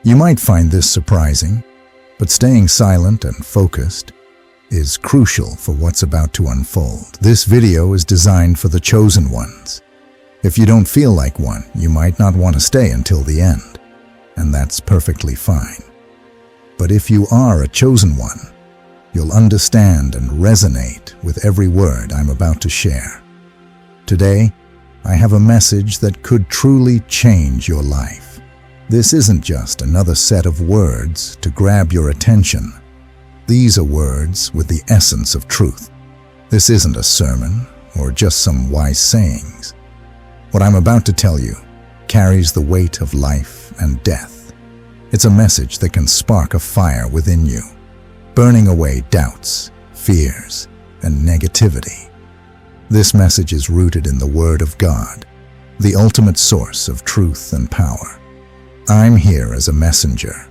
You might find this surprising, but staying silent and focused is crucial for what's about to unfold. This video is designed for the chosen ones. If you don't feel like one, you might not want to stay until the end, and that's perfectly fine. But if you are a chosen one, you'll understand and resonate with every word I'm about to share. Today, I have a message that could truly change your life. This isn't just another set of words to grab your attention. These are words with the essence of truth. This isn't a sermon or just some wise sayings. What I'm about to tell you carries the weight of life and death. It's a message that can spark a fire within you, burning away doubts, fears, and negativity. This message is rooted in the Word of God, the ultimate source of truth and power. I'm here as a messenger,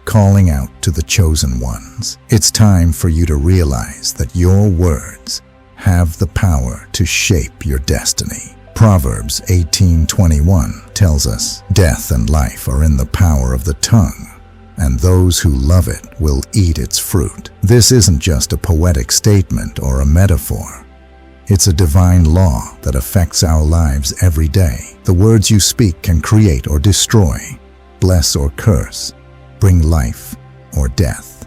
calling out to the chosen ones. It's time for you to realize that your words have the power to shape your destiny. Proverbs 18:21 tells us, "Death and life are in the power of the tongue, and those who love it will eat its fruit." This isn't just a poetic statement or a metaphor. It's a divine law that affects our lives every day. The words you speak can create or destroy, bless or curse, bring life or death.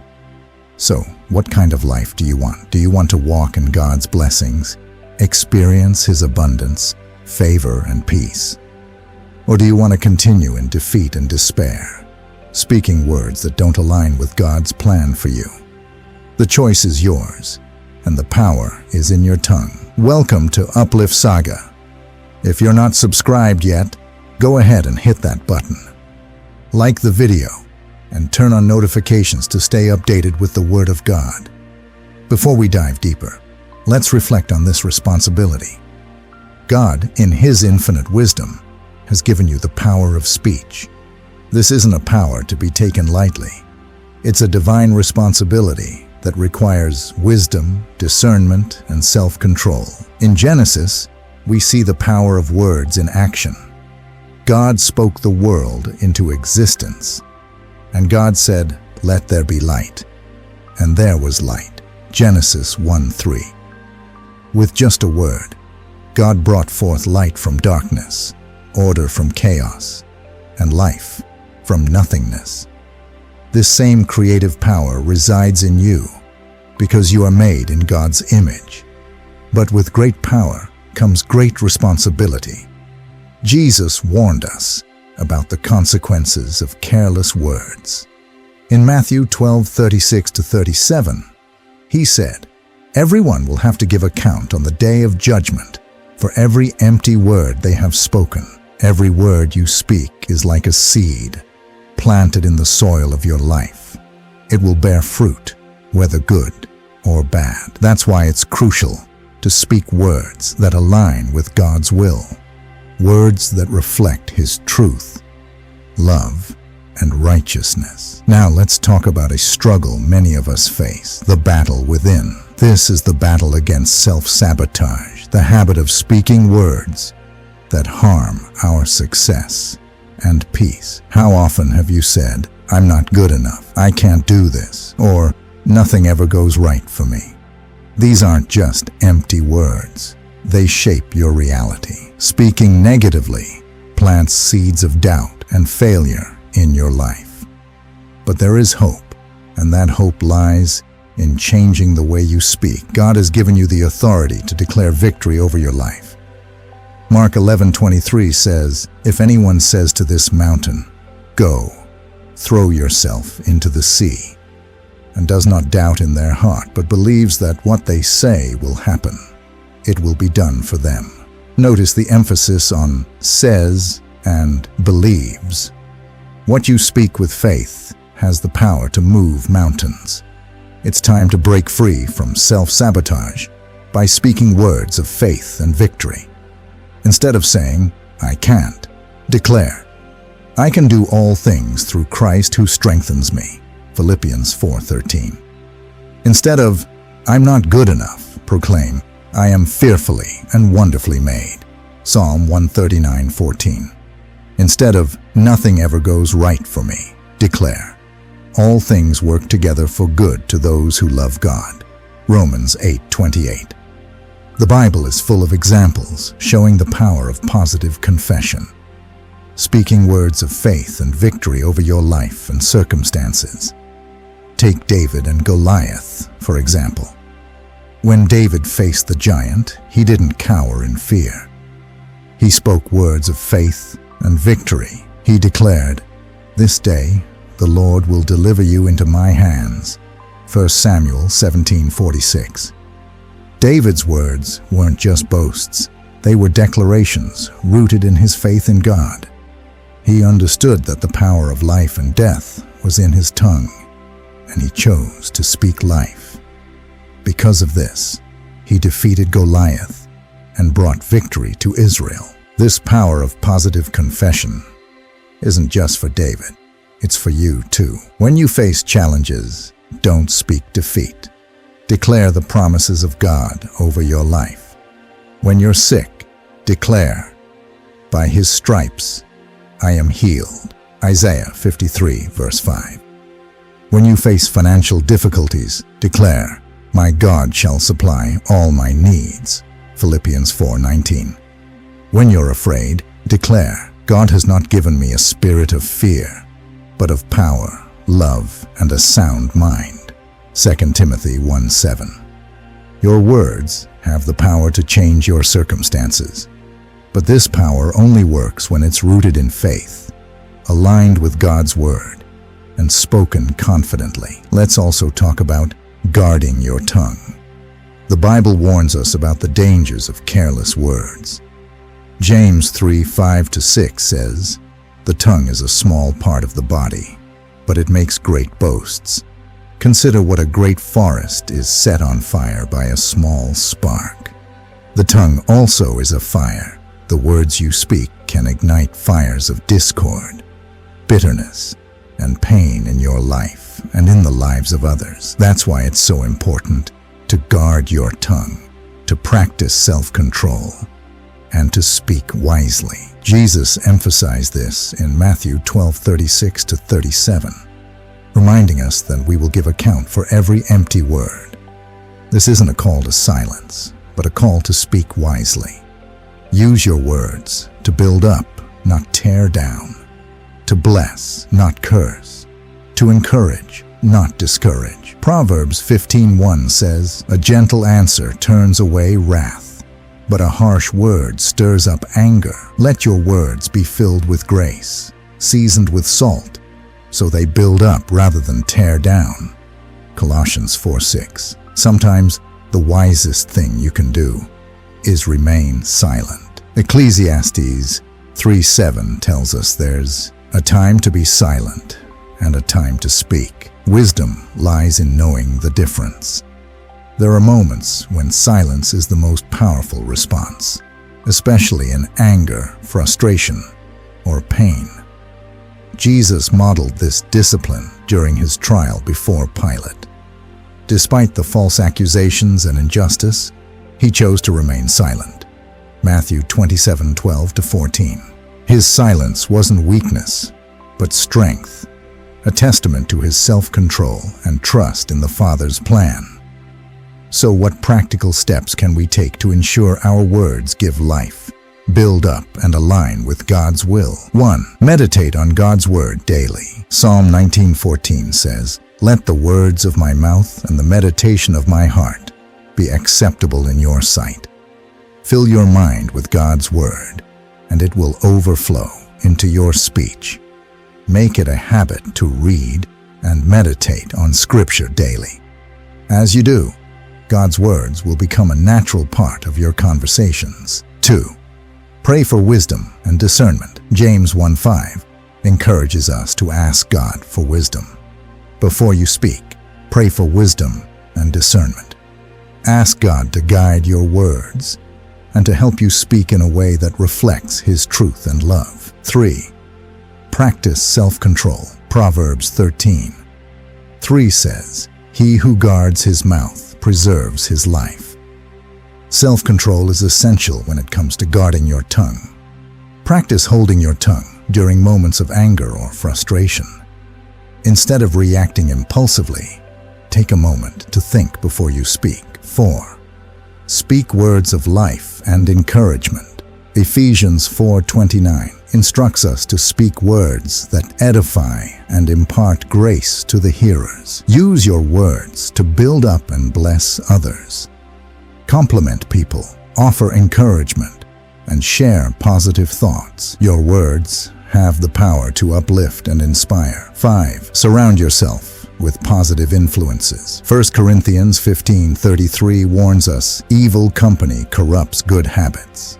So, what kind of life do you want? Do you want to walk in God's blessings, experience His abundance, favor and peace? Or do you want to continue in defeat and despair, speaking words that don't align with God's plan for you? The choice is yours, and the power is in your tongue. Welcome to Uplift Saga. If you're not subscribed yet, go ahead and hit that button. Like the video, and turn on notifications to stay updated with the Word of God. Before we dive deeper, let's reflect on this responsibility. God, in His infinite wisdom, has given you the power of speech. This isn't a power to be taken lightly. It's a divine responsibility that requires wisdom, discernment, and self-control. In Genesis, we see the power of words in action. God spoke the world into existence, and God said, "Let there be light." And there was light. Genesis 1:3. With just a word, God brought forth light from darkness, order from chaos, and life from nothingness. This same creative power resides in you because you are made in God's image. But with great power comes great responsibility. Jesus warned us about the consequences of careless words. In Matthew 12:36-37, He said, "Everyone will have to give account on the day of judgment for every empty word they have spoken. Every word you speak is like a seed planted in the soil of your life. It will bear fruit, whether good or bad." That's why it's crucial to speak words that align with God's will, words that reflect His truth, love, and righteousness. Now let's talk about a struggle many of us face, the battle within. This is the battle against self-sabotage, the habit of speaking words that harm our success and peace. How often have you said, "I'm not good enough, I can't do this," or "Nothing ever goes right for me"? These aren't just empty words. They shape your reality. Speaking negatively plants seeds of doubt and failure in your life. But there is hope, and that hope lies in changing the way you speak. God has given you the authority to declare victory over your life. Mark 11:23 says, "If anyone says to this mountain, 'Go, throw yourself into the sea,' and does not doubt in their heart, but believes that what they say will happen, it will be done for them." Notice the emphasis on says and believes. What you speak with faith has the power to move mountains. It's time to break free from self-sabotage by speaking words of faith and victory. Instead of saying, "I can't," declare, "I can do all things through Christ who strengthens me." Philippians 4:13. Instead of, "I'm not good enough," proclaim, "I am fearfully and wonderfully made." Psalm 139:14. Instead of, "Nothing ever goes right for me," Declare, all things work together for good to those who love God. Romans 8:28. The Bible is full of examples showing the power of positive confession, speaking words of faith and victory over your life and circumstances. Take David and Goliath, for example. When David faced the giant, he didn't cower in fear. He spoke words of faith and victory. He declared, "This day the Lord will deliver you into my hands." 1 Samuel 17:46. David's words weren't just boasts. They were declarations rooted in his faith in God. He understood that the power of life and death was in his tongue, and he chose to speak life. Because of this, he defeated Goliath and brought victory to Israel. This power of positive confession isn't just for David, it's for you too. When you face challenges, don't speak defeat. Declare the promises of God over your life. When you're sick, declare, "By his stripes I am healed." Isaiah 53, verse 5. When you face financial difficulties, declare, "My God shall supply all my needs." Philippians 4:19. When you're afraid, declare, "God has not given me a spirit of fear, but of power, love, and a sound mind." 2 Timothy 1:7. Your words have the power to change your circumstances, but this power only works when it's rooted in faith, aligned with God's word, and spoken confidently. Let's also talk about guarding your tongue. The Bible warns us about the dangers of careless words. James 3:5-6 says, "The tongue is a small part of the body, but it makes great boasts. Consider what a great forest is set on fire by a small spark." The tongue also is a fire. The words you speak can ignite fires of discord, bitterness, and pain in your life and in the lives of others. That's why it's so important to guard your tongue, to practice self-control, and to speak wisely. Jesus emphasized this in Matthew 12:36-37. reminding us that we will give account for every empty word. This isn't a call to silence, but a call to speak wisely. Use your words to build up, not tear down, to bless, not curse, to encourage, not discourage. Proverbs 15:1 says, "A gentle answer turns away wrath, but a harsh word stirs up anger. Let your words be filled with grace, seasoned with salt, so they build up rather than tear down." Colossians 4:6. Sometimes the wisest thing you can do is remain silent. Ecclesiastes 3:7 tells us there's a time to be silent and a time to speak. Wisdom lies in knowing the difference. There are moments when silence is the most powerful response, especially in anger, frustration, or pain. Jesus modeled this discipline during his trial before Pilate. Despite the false accusations and injustice, he chose to remain silent. Matthew 27:12-14. His silence wasn't weakness, but strength, a testament to his self-control and trust in the Father's plan. So what practical steps can we take to ensure our words give life, build up, and align with God's will? 1. Meditate on God's word daily. Psalm 19:14 says, "Let the words of my mouth and the meditation of my heart be acceptable in your sight." Fill your mind with God's word, and it will overflow into your speech. Make it a habit to read and meditate on Scripture daily. As you do, God's words will become a natural part of your conversations. 2. Pray for wisdom and discernment. James 1:5 encourages us to ask God for wisdom. Before you speak, pray for wisdom and discernment. Ask God to guide your words and to help you speak in a way that reflects His truth and love. 3. Practice self-control. Proverbs 13:3 says, "He who guards his mouth preserves his life." Self-control is essential when it comes to guarding your tongue. Practice holding your tongue during moments of anger or frustration. Instead of reacting impulsively, take a moment to think before you speak. 4. Speak words of life and encouragement. Ephesians 4:29 instructs us to speak words that edify and impart grace to the hearers. Use your words to build up and bless others. Compliment people, offer encouragement, and share positive thoughts. Your words have the power to uplift and inspire. 5. Surround yourself with positive influences. 1 Corinthians 15:33 warns us, evil company corrupts good habits.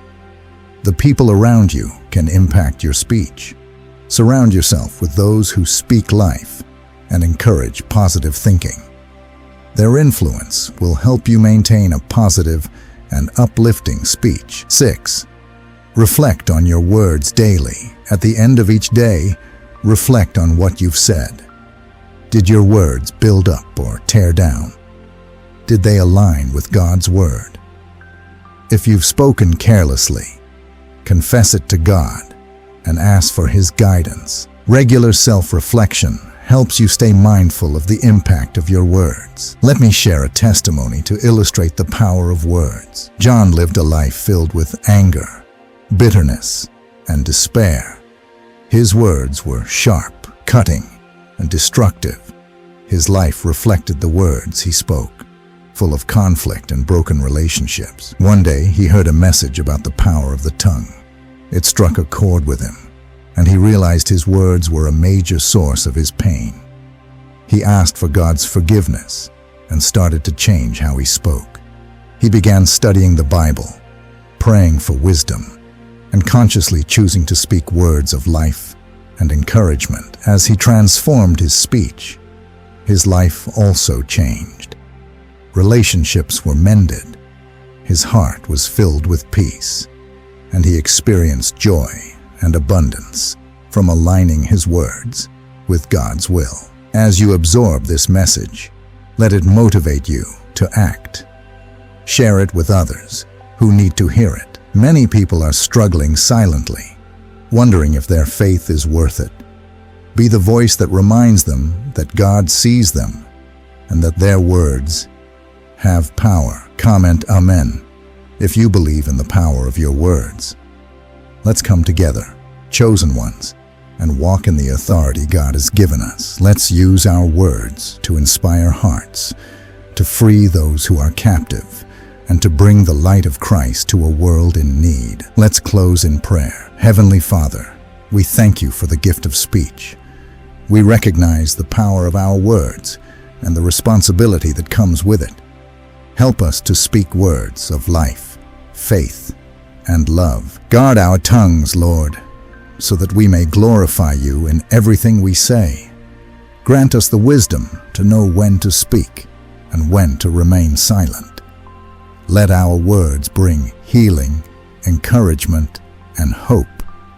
The people around you can impact your speech. Surround yourself with those who speak life and encourage positive thinking. Their influence will help you maintain a positive and uplifting speech. 6. Reflect on your words daily. At the end of each day, reflect on what you've said. Did your words build up or tear down? Did they align with God's word? If you've spoken carelessly, confess it to God and ask for His guidance. Regular self-reflection helps you stay mindful of the impact of your words. Let me share a testimony to illustrate the power of words. John lived a life filled with anger, bitterness, and despair. His words were sharp, cutting, and destructive. His life reflected the words he spoke, full of conflict and broken relationships. One day, he heard a message about the power of the tongue. It struck a chord with him, and he realized his words were a major source of his pain. He asked for God's forgiveness and started to change how he spoke. He began studying the Bible, praying for wisdom, and consciously choosing to speak words of life and encouragement. As he transformed his speech, his life also changed. Relationships were mended, his heart was filled with peace, and he experienced joy and abundance from aligning his words with God's will. As you absorb this message, let it motivate you to act. Share it with others who need to hear it. Many people are struggling silently, wondering if their faith is worth it. Be the voice that reminds them that God sees them and that their words have power. Comment Amen if you believe in the power of your words. Let's come together, chosen ones, and walk in the authority God has given us. Let's use our words to inspire hearts, to free those who are captive, and to bring the light of Christ to a world in need. Let's close in prayer. Heavenly Father, we thank you for the gift of speech. We recognize the power of our words and the responsibility that comes with it. Help us to speak words of life, faith, and love. Guard our tongues, Lord, so that we may glorify you in everything we say. Grant us the wisdom to know when to speak and when to remain silent. Let our words bring healing, encouragement, and hope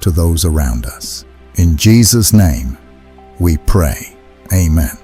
to those around us. In Jesus' name, we pray. Amen.